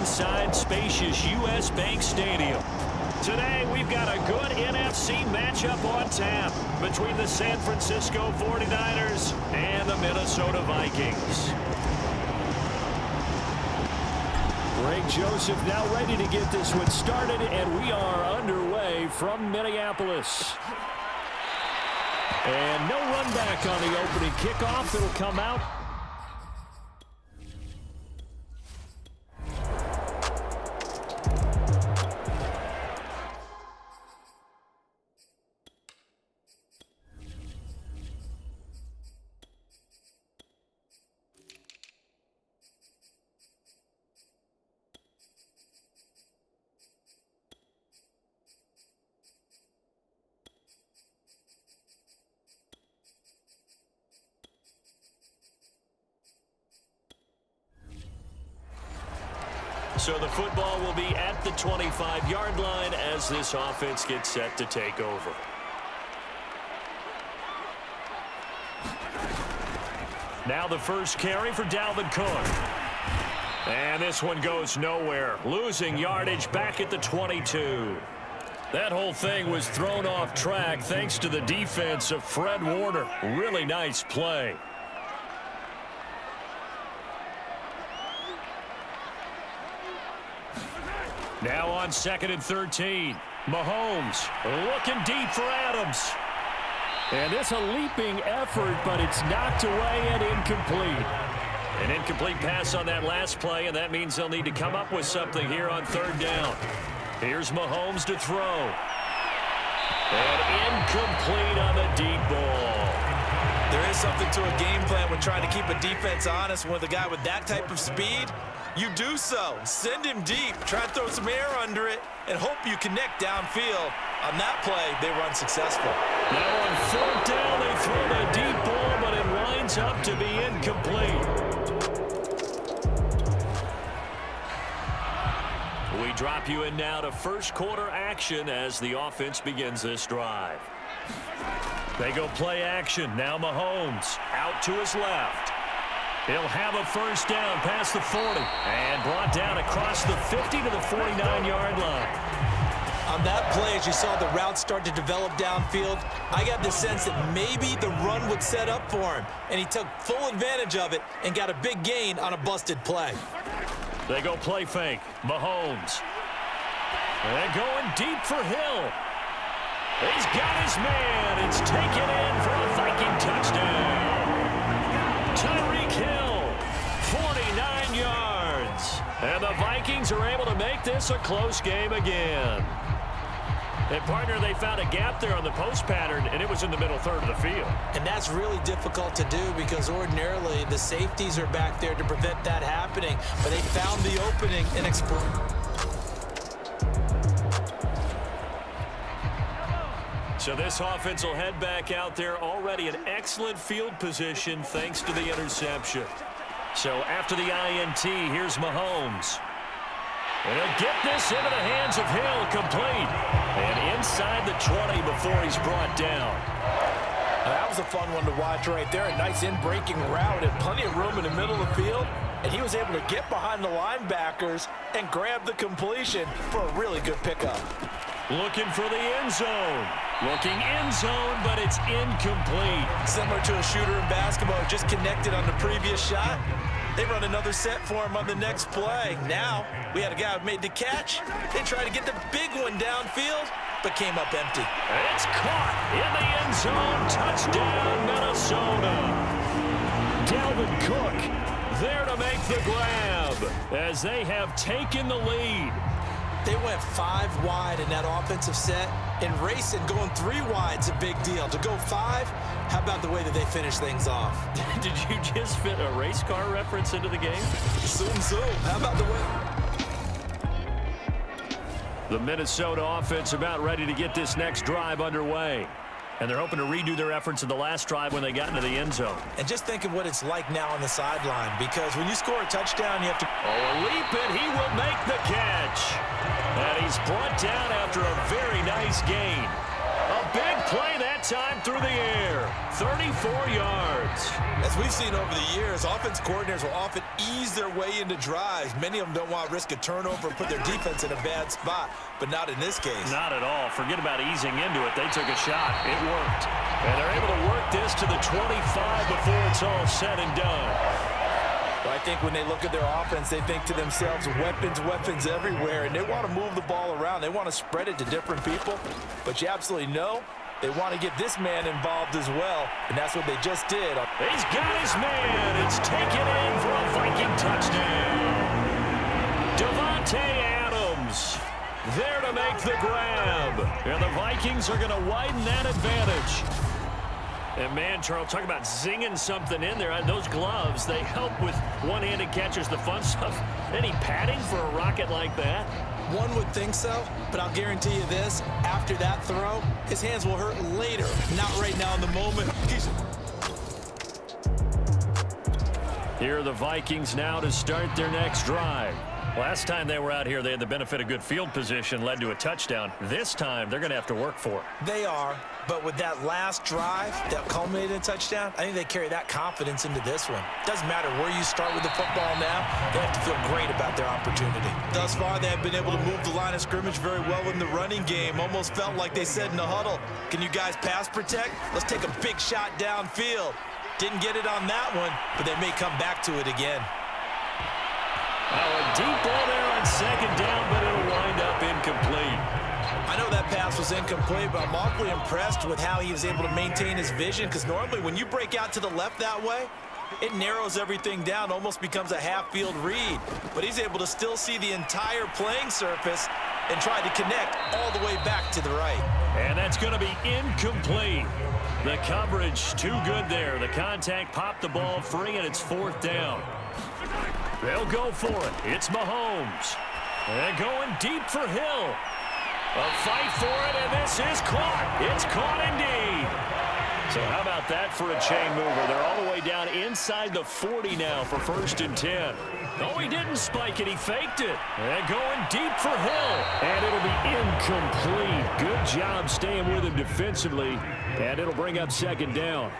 inside spacious U.S. Bank Stadium. Today, we've got a good NFC matchup on tap between the San Francisco 49ers and the Minnesota Vikings. Greg Joseph now ready to get this one started, and we are underway from Minneapolis. And no run back on the opening kickoff. It'll come out. So the football will be at the 25-yard line as this offense gets set to take over. Now the first carry for Dalvin Cook. And this one goes nowhere. Losing yardage back at the 22. That whole thing was thrown off track thanks to the defense of Fred Warner. Really nice play. Now on 2nd and 13. Mahomes looking deep for Adams. And it's a leaping effort, but it's knocked away and incomplete. An incomplete pass on that last play, and that means they'll need to come up with something here on 3rd down. Here's Mahomes to throw. And incomplete on the deep ball. There is something to a game plan when trying to keep a defense honest. With a guy with that type of speed, you do so. Send him deep, try and throw some air under it, and hope you connect downfield. On that play, they were unsuccessful. Now on 4th down, they throw the deep ball, but it winds up to be incomplete. We drop you in now to first quarter action as the offense begins this drive. They go play action. Now Mahomes out to his left. He'll have a first down past the 40 and brought down across the 50 to the 49-yard line. On that play, as you saw the route start to develop downfield, I got the sense that maybe the run would set up for him, and he took full advantage of it and got a big gain on a busted play. They go play fake. Mahomes. And going deep for Hill. He's got his man. It's taken in for a Viking touchdown. Tyreek Hill, 49 yards. And the Vikings are able to make this a close game again. And, partner, they found a gap there on the post pattern, and it was in the middle third of the field. And that's really difficult to do because ordinarily the safeties are back there to prevent that happening. But they found the opening and explored. So this offense will head back out there already in excellent field position thanks to the interception. So after the INT, here's Mahomes. And he'll get this into the hands of Hill, complete. And inside the 20 before he's brought down. That was a fun one to watch right there. A nice in-breaking route and plenty of room in the middle of the field. And he was able to get behind the linebackers and grab the completion for a really good pickup. Looking for the end zone. Looking end zone, but it's incomplete. Similar to a shooter in basketball who just connected on the previous shot. They run another set for him on the next play. Now, we had a guy who made the catch. They tried to get the big one downfield, but came up empty. It's caught in the end zone. Touchdown, Minnesota. Dalvin Cook there to make the grab as they have taken the lead. They went 5 wide in that offensive set, and racing going 3 wide's a big deal. To go 5, how about the way that they finish things off? Did you just fit a race car reference into the game? Zoom, zoom. How about the way? The Minnesota offense about ready to get this next drive underway. And they're hoping to redo their efforts in the last drive when they got into the end zone. And just think of what it's like now on the sideline, because when you score a touchdown, you have to... Oh, a leap, and he will make the catch. And he's brought down after a very nice gain. A big play that time through the air. 34 yards. As we've seen over the years, offense coordinators will often ease their way into drives. Many of them don't want to risk a turnover and put their defense in a bad spot, but not in this case. Not at all. Forget about easing into it. They took a shot. It worked. And they're able to work this to the 25 before it's all said and done. I think when they look at their offense, they think to themselves, weapons everywhere, and they want to move the ball around. They want to spread it to different people, but you absolutely know they want to get this man involved as well, and that's what they just did. He's got his man. It's taken in for a Viking touchdown. Davante Adams there to make the grab, and the Vikings are going to widen that advantage. And, man, Charles, talk about zinging something in there. Those gloves, they help with one-handed catches, the fun stuff. Any padding for a rocket like that? One would think so, but I'll guarantee you this. After that throw, his hands will hurt later, not right now in the moment. Here are the Vikings now to start their next drive. Last time they were out here, they had the benefit of good field position, led to a touchdown. This time, they're going to have to work for it. They are, but with that last drive that culminated in a touchdown, I think they carry that confidence into this one. Doesn't matter where you start with the football now, they have to feel great about their opportunity. Thus far, they have been able to move the line of scrimmage very well in the running game. Almost felt like they said in the huddle, can you guys pass protect? Let's take a big shot downfield. Didn't get it on that one, but they may come back to it again. Oh, a deep ball there on second down, but it'll wind up incomplete. I know that pass was incomplete, but I'm awfully impressed with how he was able to maintain his vision, because normally when you break out to the left that way, it narrows everything down, almost becomes a half-field read. But he's able to still see the entire playing surface and try to connect all the way back to the right. And that's going to be incomplete. The coverage too good there. The contact popped the ball free, and it's fourth down. They'll go for it. It's Mahomes. And going deep for Hill. A fight for it, and this is caught. It's caught indeed. So how about that for a chain mover? They're all the way down inside the 40 now for 1st and 10. Oh, he didn't spike it. He faked it. And going deep for Hill. And it'll be incomplete. Good job staying with him defensively. And it'll bring up second down.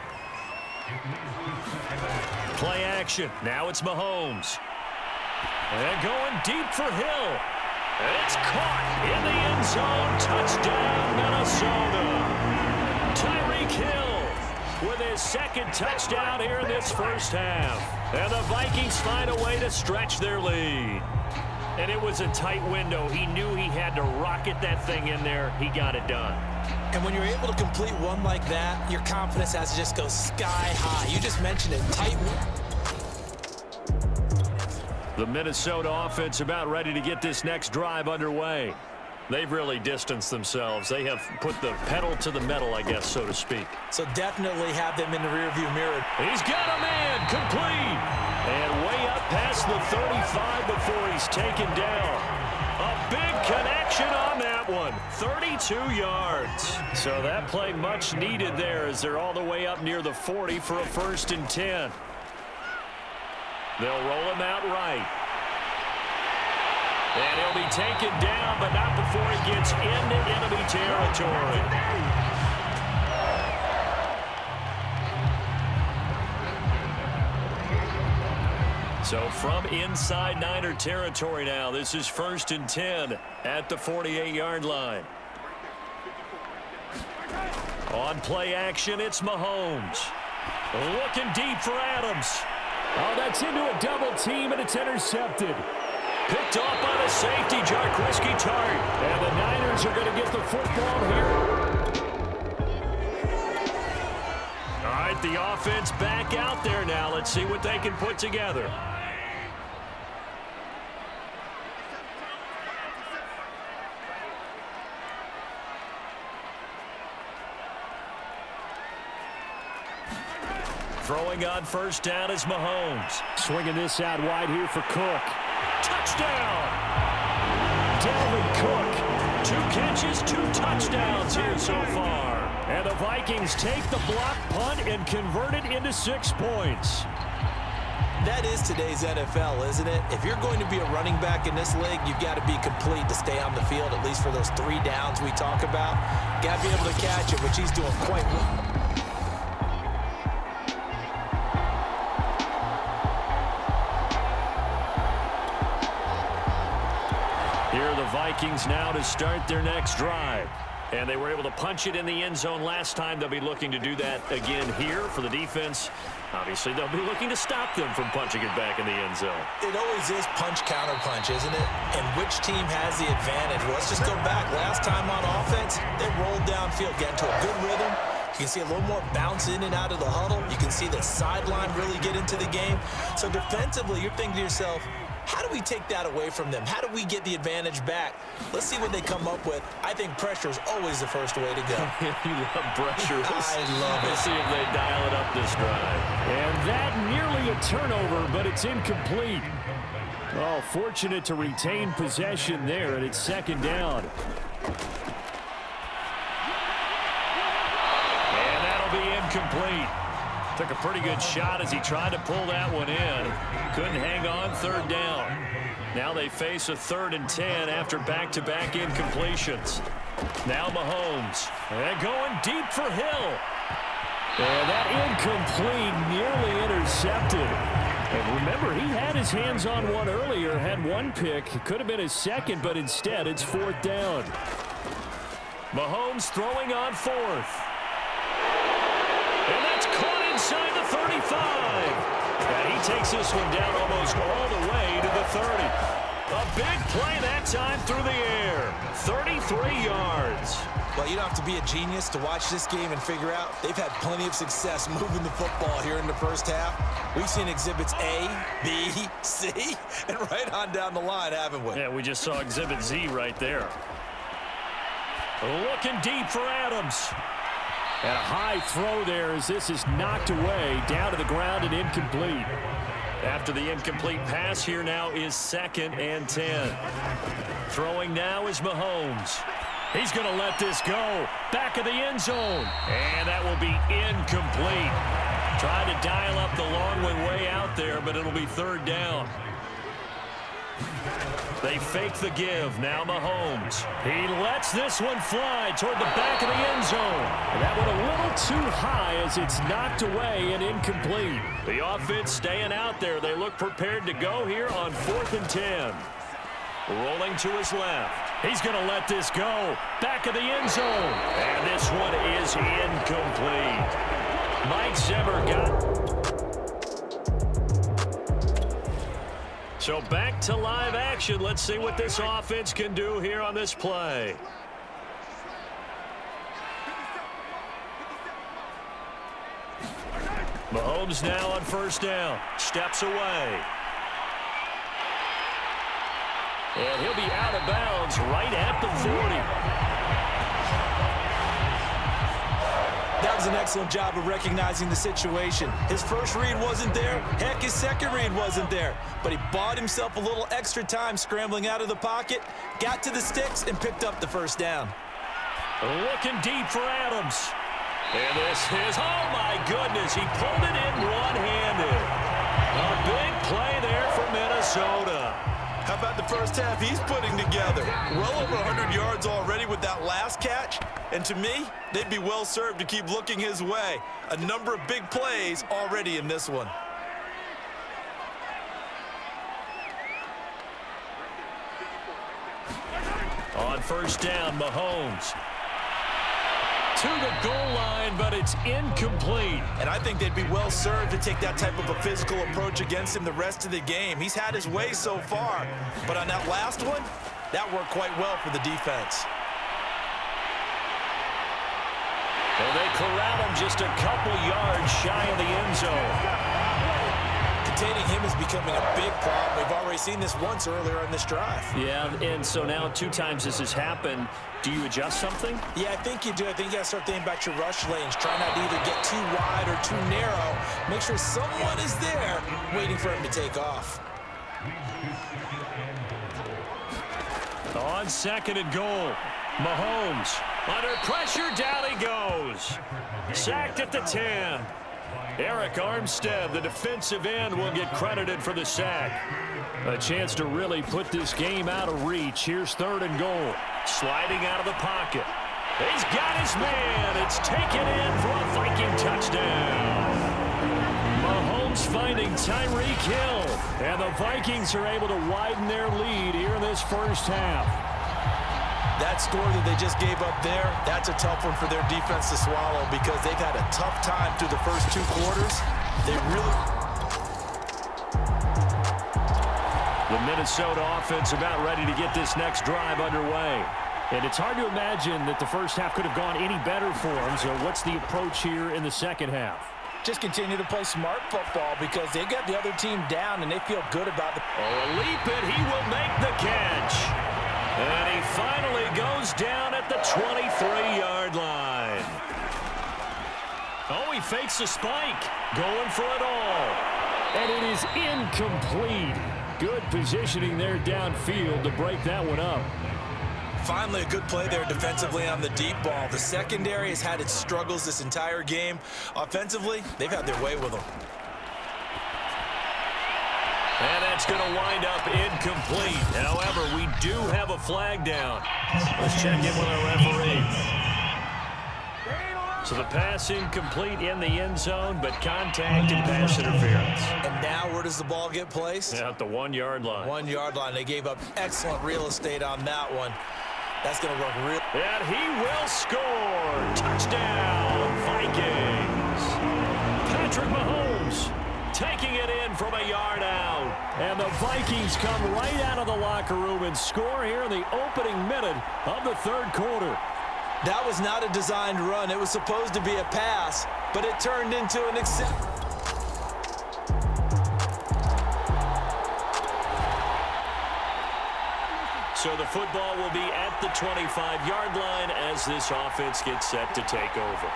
Play action. Now it's Mahomes. And going deep for Hill. It's caught in the end zone. Touchdown, Minnesota. Tyreek Hill with his second touchdown here in this first half. And the Vikings find a way to stretch their lead. And it was a tight window. He knew he had to rocket that thing in there. He got it done. And when you're able to complete one like that, your confidence has to just go sky high. You just mentioned it, tight window. The Minnesota offense about ready to get this next drive underway. They've really distanced themselves. They have put the pedal to the metal, I guess, so to speak. So definitely have them in the rearview mirror. He's got a man, complete. And way up past the 35 before he's taken down. A big connection on that one. 32 yards. So that play much needed there as they're all the way up near the 40 for a 1st and 10. They'll roll him out right. And he'll be taken down, but not before he gets into enemy territory. So from inside Niner territory now, this is 1st and 10 at the 48-yard line. On play action, it's Mahomes. Looking deep for Adams. Oh, that's into a double team, and it's intercepted. Picked off by the safety, Jarquiski Tart. And the Niners are going to get the football here. All right, the offense back out there now. Let's see what they can put together. Throwing on 1st down is Mahomes. Swinging this out wide here for Cook. Touchdown! Dalvin Cook. 2 catches, 2 touchdowns here so far. And the Vikings take the block punt and convert it into 6 points. That is today's NFL, isn't it? If you're going to be a running back in this league, you've got to be complete to stay on the field, at least for those 3 downs we talk about. Got to be able to catch it, which he's doing quite well. Here are the Vikings now to start their next drive. And they were able to punch it in the end zone last time. They'll be looking to do that again here for the defense. Obviously, they'll be looking to stop them from punching it back in the end zone. It always is punch-counter-punch, isn't it? And which team has the advantage? Well, let's just go back. Last time on offense, they rolled downfield, get into a good rhythm. You can see a little more bounce in and out of the huddle. You can see the sideline really get into the game. So defensively, you're thinking to yourself, how do we take that away from them? How do we get the advantage back? Let's see what they come up with. I think pressure is always the first way to go. You love pressure. I love it. Let's see if they dial it up this drive. And that nearly a turnover, but it's incomplete. Oh, fortunate to retain possession there, and it's second down. And that'll be incomplete. Took a pretty good shot as he tried to pull that one in. Couldn't hang on, third down. Now they face a 3rd and 10 after back-to-back incompletions. Now Mahomes. And going deep for Hill. And that incomplete, nearly intercepted. And remember, he had his hands on one earlier, had one pick. It could have been his second, but instead it's 4th down. Mahomes throwing on 4th. And that's caught inside the 35. And he takes this one down almost all the way to the 30. A big play that time through the air. 33 yards. Well, you don't have to be a genius to watch this game and figure out they've had plenty of success moving the football here in the first half. We've seen exhibits A, B, C, and right on down the line, haven't we? Yeah, we just saw exhibit Z right there. Looking deep for Adams. And a high throw there as this is knocked away, down to the ground and incomplete. After the incomplete pass, here now is 2nd and 10. Throwing now is Mahomes. He's going to let this go. Back of the end zone. And that will be incomplete. Trying to dial up the long one way out there, but it'll be 3rd down. They fake the give. Now Mahomes. He lets this one fly toward the back of the end zone. And that one a little too high as it's knocked away and incomplete. The offense staying out there. They look prepared to go here on 4th and 10. Rolling to his left. He's going to let this go. Back of the end zone. And this one is incomplete. Mike Zimmer got... So back to live action. Let's see what this offense can do here on this play. Mahomes now on 1st down. Steps away. And he'll be out of bounds right at the 40. That was an excellent job of recognizing the situation. His first read wasn't there. Heck, his second read wasn't there. But he bought himself a little extra time scrambling out of the pocket, got to the sticks, and picked up the 1st down. Looking deep for Adams. And this is, oh my goodness, he pulled it in one-handed. A big play there for Minnesota. How about the first half he's putting together? Well over 100 yards already with that last catch. And to me, they'd be well served to keep looking his way. A number of big plays already in this one. On 1st down, Mahomes. To the goal line, but it's incomplete. And I think they'd be well served to take that type of a physical approach against him the rest of the game. He's had his way so far, but on that last one, that worked quite well for the defense. And they corral him just a couple yards shy of the end zone. Containing him is becoming a big problem. We've already seen this once earlier in this drive. Yeah, and so now 2 times this has happened. Do you adjust something? Yeah, I think you do. I think you got to start thinking about your rush lanes. Try not to either get too wide or too narrow. Make sure someone is there waiting for him to take off. On 2nd and goal, Mahomes under pressure, down he goes. Sacked at the 10. Eric Armstead, the defensive end, will get credited for the sack. A chance to really put this game out of reach. Here's 3rd and goal. Sliding out of the pocket. He's got his man. It's taken in for a Viking touchdown. Mahomes finding Tyreek Hill. And the Vikings are able to widen their lead here in this first half. That score that they just gave up there, that's a tough one for their defense to swallow because they've had a tough time through the first 2 quarters. They really... The Minnesota offense about ready to get this next drive underway. And it's hard to imagine that the first half could have gone any better for them. So what's the approach here in the second half? Just continue to play smart football because they got the other team down and they feel good about the... Oh, a leap and he will make the catch. And he finally goes down at the 23-yard line. Oh, he fakes a spike. Going for it all. And it is incomplete. Good positioning there downfield to break that one up. Finally, a good play there defensively on the deep ball. The secondary has had its struggles this entire game. Offensively, they've had their way with them. And that's going to wind up incomplete. However, we do have a flag down. Let's check in with our referee. So the pass incomplete in the end zone, but contact and pass interference. And now where does the ball get placed? At the 1-yard line. 1-yard line. They gave up excellent real estate on that one. That's going to work real. And he will score. Touchdown, Vikings. Patrick Mahomes taking it in from a yard out. And the Vikings come right out of the locker room and score here in the opening minute of the 3rd quarter. That was not a designed run. It was supposed to be a pass, but it turned into an So the football will be at the 25-yard line as this offense gets set to take over.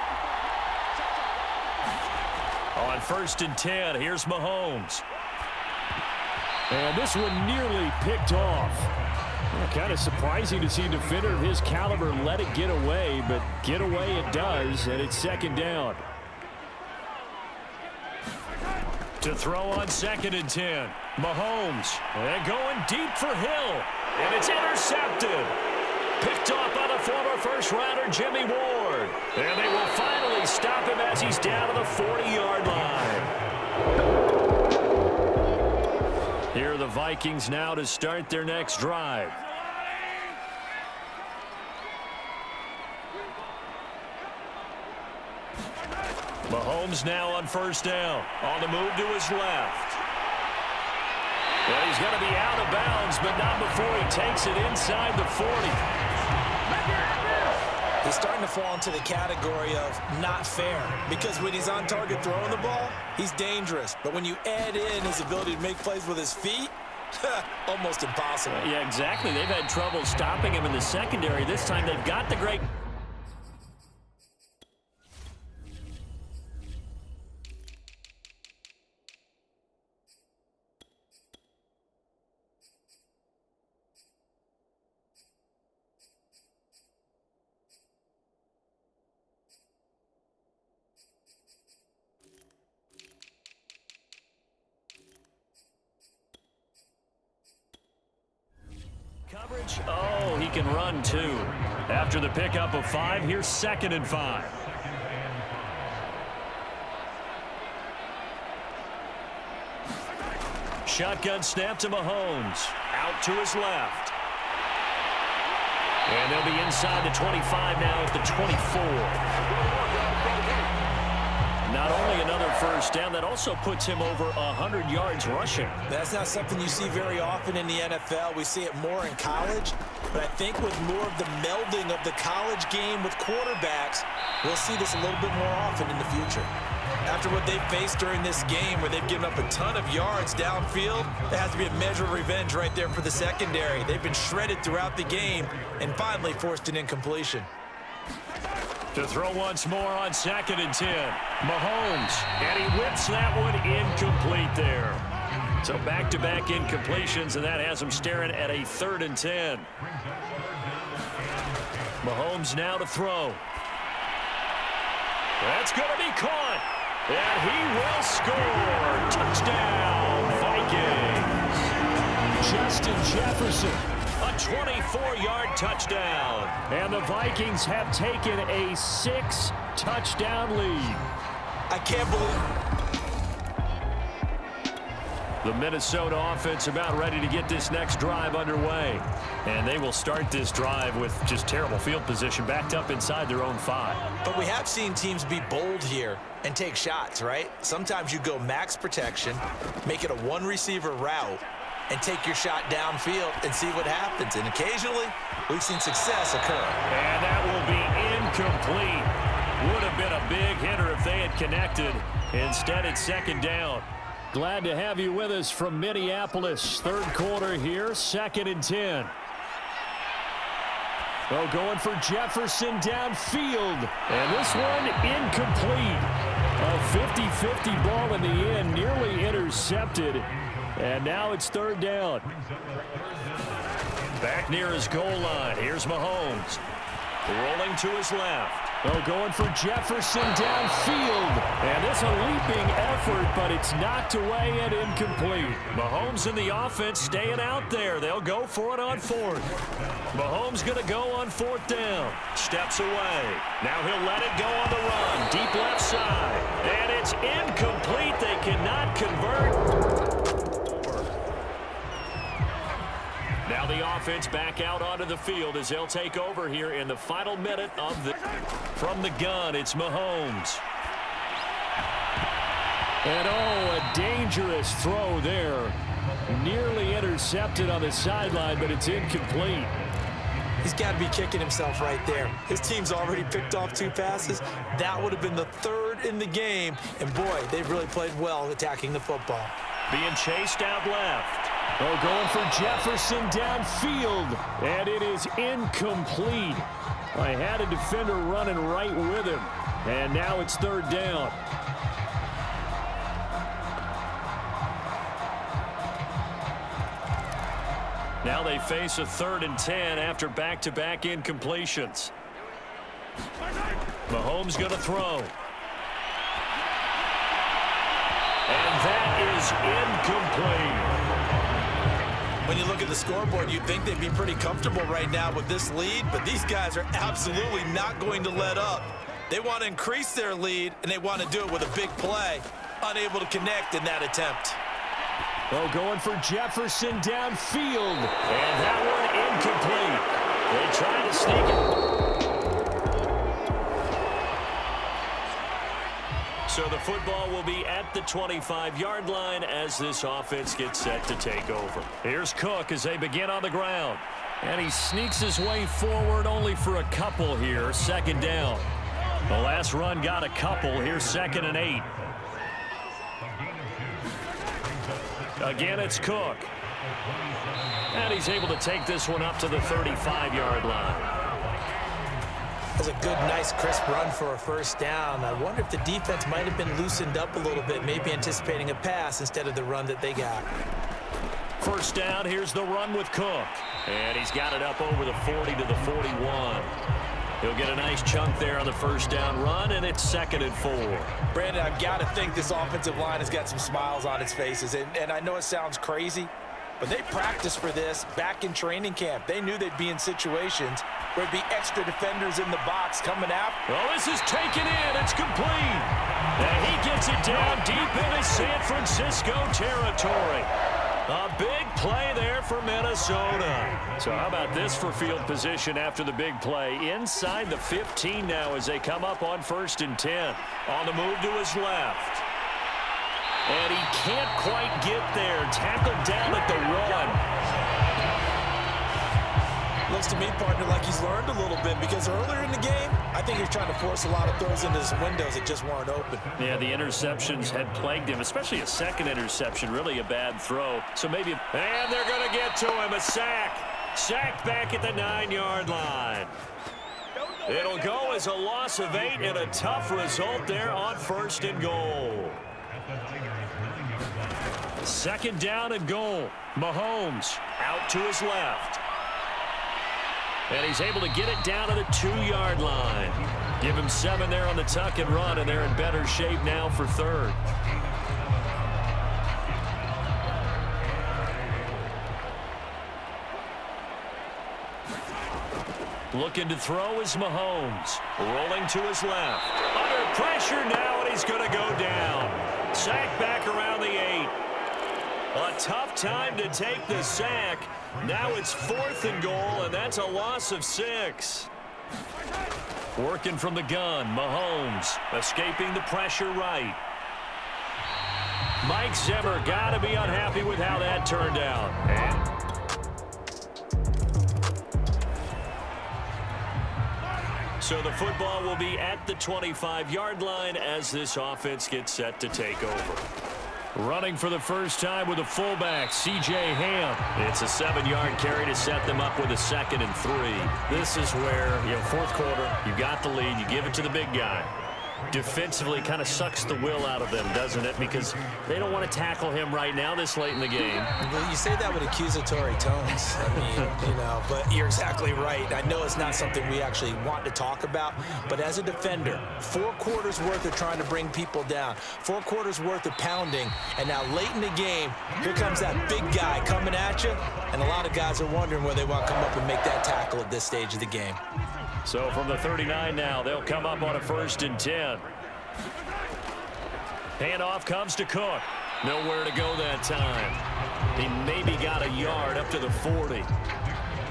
On 1st and 10, here's Mahomes. And this one nearly picked off. Well, kind of surprising to see a defender of his caliber let it get away, but get away it does, and it's 2nd down. To throw on 2nd and 10, Mahomes. And going deep for Hill. And it's intercepted. Picked off by the former first-rounder Jimmy Ward. And they will finally stop him as he's down to the 40-yard line. Here are the Vikings now to start their next drive. Mahomes now on 1st down. On the move to his left. Well, he's going to be out of bounds, but not before he takes it inside the 40. He's starting to fall into the category of not fair because when he's on target throwing the ball, he's dangerous. But when you add in his ability to make plays with his feet, almost impossible. Yeah, exactly. They've had trouble stopping him in the secondary. This time they've got the great... coverage. Oh, he can run too. After the pickup of 5, here's 2nd and 5. Shotgun snap to Mahomes. Out to his left. And they'll be inside the 25 now at the 24. Not only another 1st down, that also puts him over 100 yards rushing. That's not something you see very often in the NFL. We see it more in college. But I think with more of the melding of the college game with quarterbacks, we'll see this a little bit more often in the future. After what they've faced during this game where they've given up a ton of yards downfield, there has to be a measure of revenge right there for the secondary. They've been shredded throughout the game and finally forced an incompletion. To throw once more on 2nd and 10. Mahomes, and he whips that one incomplete there. So back-to-back incompletions, and that has him staring at a 3rd and 10. Mahomes now to throw. That's going to be caught. And he will score. Touchdown, Vikings. Justin Jefferson. A 24-yard touchdown. And the Vikings have taken a 6-touchdown lead. I can't believe The Minnesota offense about ready to get this next drive underway. And they will start this drive with just terrible field position, backed up inside their own 5. But we have seen teams be bold here and take shots, right? Sometimes you go max protection, make it a one-receiver route, and take your shot downfield and see what happens. And occasionally, we've seen success occur. And that will be incomplete. Would have been a big hitter if they had connected. Instead, it's second down. Glad to have you with us from Minneapolis. Third quarter here, 2nd and 10. Oh, going for Jefferson downfield. And this one incomplete. A 50-50 ball in the end, nearly intercepted. And now it's third down. Back near his goal line. Here's Mahomes. Rolling to his left. Oh, going for Jefferson downfield. And it's a leaping effort, but it's knocked away and incomplete. Mahomes and the offense staying out there. They'll go for it on 4th. Mahomes going to go on 4th down. Steps away. Now he'll let it go on the run. Deep left side. And it's incomplete. They cannot convert. Now the offense back out onto the field as they'll take over here in the final minute of the... From the gun, it's Mahomes. And oh, a dangerous throw there. Nearly intercepted on the sideline, but it's incomplete. He's got to be kicking himself right there. His team's already picked off 2 passes. That would have been the 3rd in the game. And boy, they've really played well attacking the football. Being chased out left. Oh, going for Jefferson downfield. And it is incomplete. I had a defender running right with him. And now it's third down. Now they face a 3rd and 10 after back-to-back incompletions. Mahomes going to throw. And that is incomplete. When you look at the scoreboard, you'd think they'd be pretty comfortable right now with this lead, but these guys are absolutely not going to let up. They want to increase their lead, and they want to do it with a big play. Unable to connect in that attempt. Oh, going for Jefferson downfield. And that one incomplete. They try to sneak it. So the football will be at the 25-yard line as this offense gets set to take over. Here's Cook as they begin on the ground. And he sneaks his way forward only for a couple here. Second down. The last run got a couple. Here's 2nd and 8. Again, it's Cook. And he's able to take this one up to the 35-yard line. That's a good, nice, crisp run for a first down. I wonder if the defense might have been loosened up a little bit, maybe anticipating a pass instead of the run that they got. First down, here's the run with Cook. And he's got it up over the 40 to the 41. He'll get a nice chunk there on the first down run, and it's 2nd and 4. Brandon, I've got to think this offensive line has got some smiles on its faces. And I know it sounds crazy, but they practiced for this back in training camp. They knew they'd be in situations where there'd be extra defenders in the box coming out. Oh, this is taken in. It's complete. And he gets it down deep into San Francisco territory. A big play there for Minnesota. So how about this for field position after the big play? Inside the 15 now as they come up on 1st and 10. On the move to his left. And he can't quite get there. Tackled down at the 1. Looks to me, partner, like he's learned a little bit because earlier in the game, I think he was trying to force a lot of throws into his windows that just weren't open. Yeah, the interceptions had plagued him, especially a second interception, really a bad throw. So maybe, and they're going to get to him, a sack. Sacked back at the 9-yard line. It'll go as a loss of 8 and a tough result there on 1st and goal. 2nd down and goal. Mahomes out to his left. And he's able to get it down to the 2-yard line. Give him 7 there on the tuck and run, and they're in better shape now for third. Looking to throw is Mahomes. Rolling to his left. Under pressure now, and he's going to go down. Sack back around the 8. A tough time to take the sack. Now it's 4th and goal, and that's a loss of 6. Working from the gun, Mahomes escaping the pressure right. Mike Zimmer got to be unhappy with how that turned out. So the football will be at the 25-yard line as this offense gets set to take over. Running for the first time with a fullback, C.J. Ham. It's a 7-yard carry to set them up with a 2nd and 3. This is where, fourth quarter, you got the lead, you give it to the big guy. Defensively kind of sucks the will out of them, doesn't it? Because they don't want to tackle him right now this late in the game. Well, you say that with accusatory tones. I mean, but you're exactly right. I know it's not something we actually want to talk about, but as a defender, 4 quarters worth of trying to bring people down, 4 quarters worth of pounding, and now late in the game, here comes that big guy coming at you, and a lot of guys are wondering where they want to come up and make that tackle at this stage of the game. So from the 39 now, they'll come up on a 1st and 10. Handoff comes to Cook. Nowhere to go that time. He maybe got a yard up to the 40.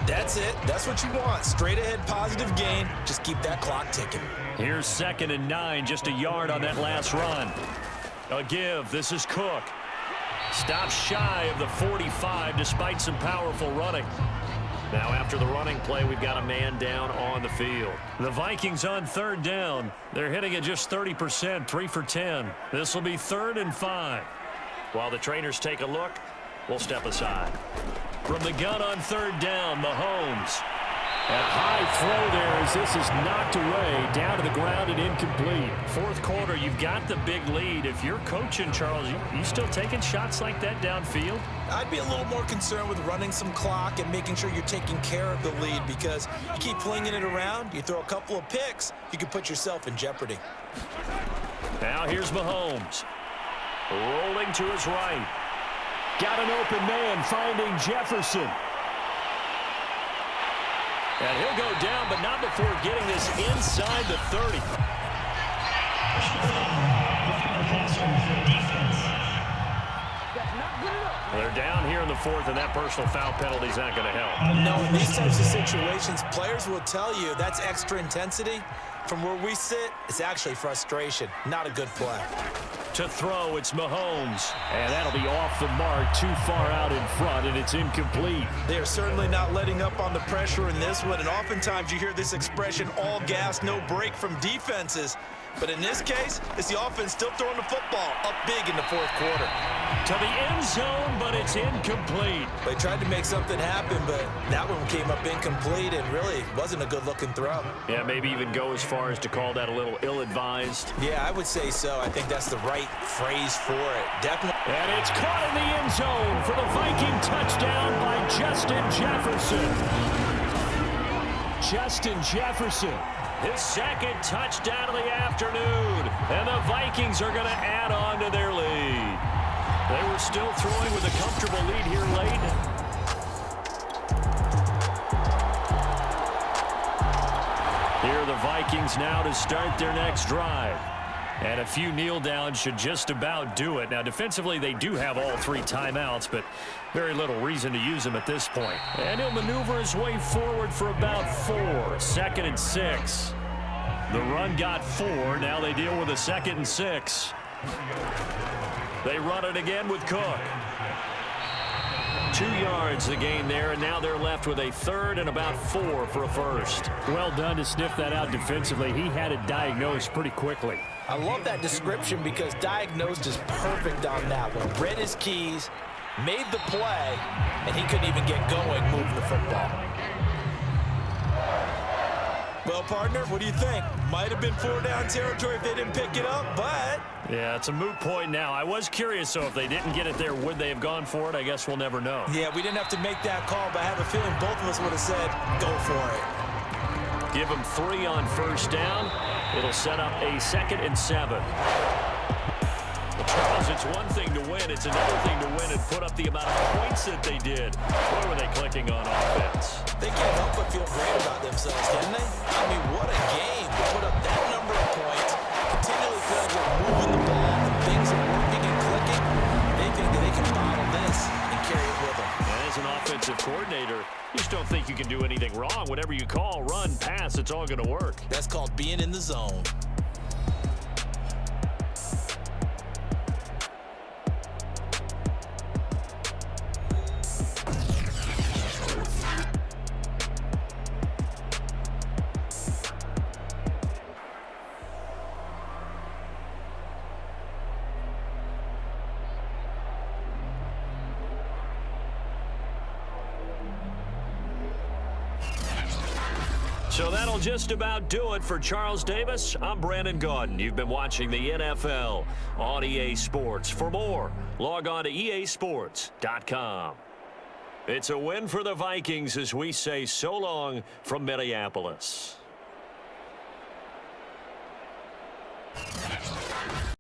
That's it. That's what you want. Straight ahead positive gain. Just keep that clock ticking. Here's 2nd and 9, just a yard on that last run. A give. This is Cook. Stops shy of the 45 despite some powerful running. Now after the running play, we've got a man down on the field. The Vikings on 3rd down. They're hitting at just 30%, 3 for 10. This will be 3rd and 5. While the trainers take a look, we'll step aside. From the gun on 3rd down, Mahomes. A high throw there as this is knocked away, down to the ground and incomplete. 4th quarter, you've got the big lead. If you're coaching, Charles, you still taking shots like that downfield? I'd be a little more concerned with running some clock and making sure you're taking care of the lead, because you keep flinging it around, you throw a couple of picks, you can put yourself in jeopardy. Now here's Mahomes. Rolling to his right. Got an open man finding Jefferson. And he'll go down, but not before getting this inside the 30. They're down here in the 4th, and that personal foul penalty is not going to help. No, in these types of situations, players will tell you that's extra intensity. From where we sit, it's actually frustration. Not a good play. To throw, it's Mahomes. And that'll be off the mark, too far out in front, and it's incomplete. They are certainly not letting up on the pressure in this one, and oftentimes you hear this expression, all gas, no break from defenses. But in this case, it's the offense still throwing the football up big in the 4th quarter. To the end zone, but it's incomplete. They tried to make something happen, but that one came up incomplete and really wasn't a good-looking throw. Yeah, maybe even go as far as to call that a little ill-advised. Yeah, I would say so. I think that's the right phrase for it. Definitely. And it's caught in the end zone for the Viking touchdown by Justin Jefferson. Justin Jefferson. His 2nd touchdown of the afternoon. And the Vikings are going to add on to their lead. They were still throwing with a comfortable lead here late. Here are the Vikings now to start their next drive. And a few kneel downs should just about do it. Now, defensively, they do have all 3 timeouts, but very little reason to use them at this point. And he'll maneuver his way forward for about 4. 2nd and 6. The run got 4. Now they deal with a 2nd and 6. They run it again with Cook. 2 yards the gain there, and now they're left with a 3rd and about 4 for a first. Well done to sniff that out defensively. He had it diagnosed pretty quickly. I love that description because diagnosed is perfect on that one. Read his keys, made the play, and he couldn't even get going moving the football. Well, partner, what do you think? Might have been 4-down territory if they didn't pick it up, but... Yeah, it's a moot point now. I was curious, so if they didn't get it there, would they have gone for it? I guess we'll never know. Yeah, we didn't have to make that call, but I have a feeling both of us would have said, go for it. Give them 3 on 1st down. It'll set up a 2nd and 7. Well, Charles, it's one thing to win. It's another thing to win and put up the amount of points that they did. Where were they clicking on offense? They can't help but feel great about themselves, can they? I mean, what a game to put up that number of points, continually feel like they're moving the ball, and things are working and clicking. They think that they can bottle this and carry it with them. As an offensive coordinator, you just don't think you can do anything wrong. Whatever you call, run, pass, it's all going to work. That's called being in the zone. So that'll just about do it for Charles Davis. I'm Brandon Gaudin. You've been watching the NFL on EA Sports. For more, log on to easports.com. It's a win for the Vikings as we say so long from Minneapolis.